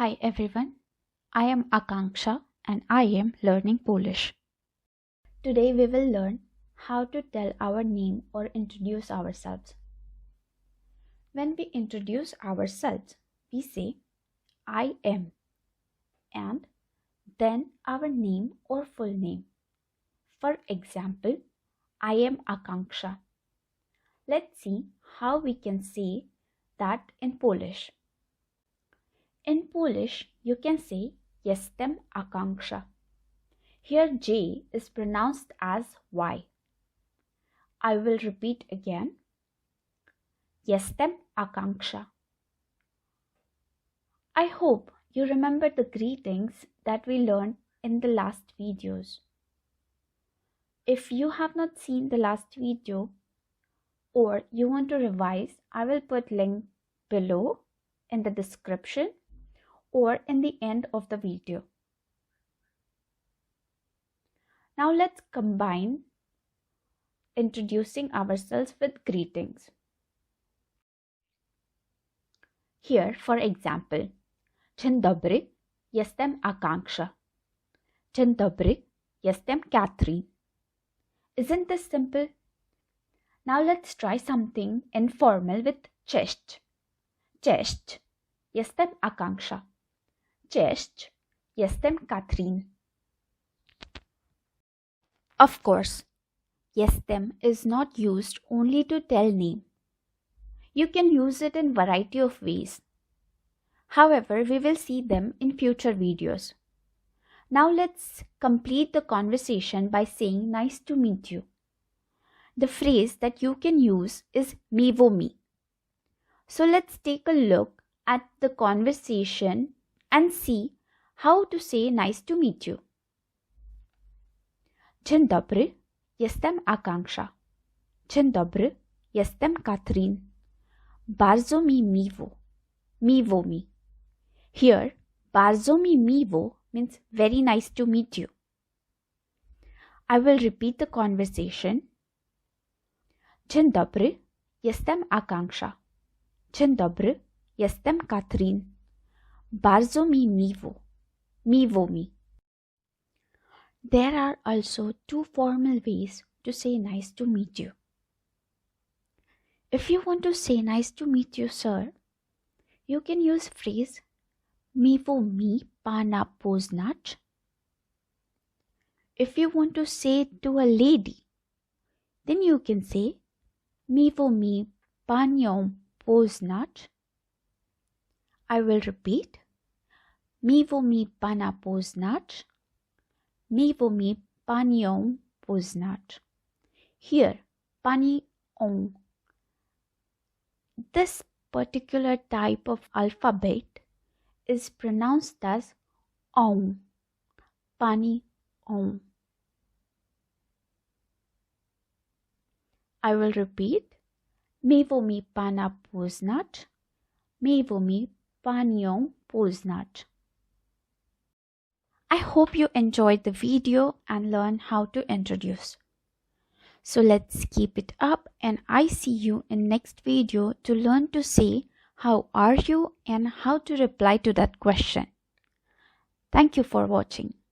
Hi everyone, I am Aakanksha and I am learning Polish. Today we will learn how to tell our name or introduce ourselves. When we introduce ourselves, we say I am and then our name or full name. For example, I am Aakanksha. Let's see how we can say that in Polish. In Polish, you can say Jestem Aakanksha. Here J is pronounced as Y. I will repeat again. Jestem Aakanksha. I hope you remember the greetings that we learned in the last videos. If you have not seen the last video or you want to revise, I will put link below in the description or in the end of the video. Now let's combine introducing ourselves with greetings. Here, for example, Dzień dobry, jestem Aakanksha. Dzień dobry, jestem Katherine. Isn't this simple? Now let's try something informal with Cześć. Cześć, jestem Aakanksha. Cześć, jestem Katherine. Of course, Jestem is not used only to tell name. You can use it in variety of ways. However, we will see them in future videos. Now let's complete the conversation by saying nice to meet you. The phrase that you can use is Miło. So let's take a look at the conversation and see how to say nice to meet you. Dzień dobry, jestem Aakanksha. Dzień dobry, jestem Katherine. Bardzo mi miło. Miło mi. Here, bardzo mi miło means very nice to meet you. I will repeat the conversation. Dzień dobry, jestem Aakanksha. Dzień dobry, jestem Katherine. Bardzo mi miło. Miło mi. There are also two formal ways to say nice to meet you. If you want to say nice to meet you, sir, you can use phrase Miło mi, pana, poznać. If you want to say it to a lady, then you can say Miło mi, panią, poznać. I will repeat. Miło mi, pana, poznać. Miło mi, panią, poznać. Here, pani, on. This particular type of alphabet is pronounced as on. Pani, on. I will repeat. Miło mi, pana, poznać. Miło mi, panią, poznać. I hope you enjoyed the video and learned how to introduce. So let's keep it up and I see you in next video to learn to say how are you and how to reply to that question. Thank you for watching.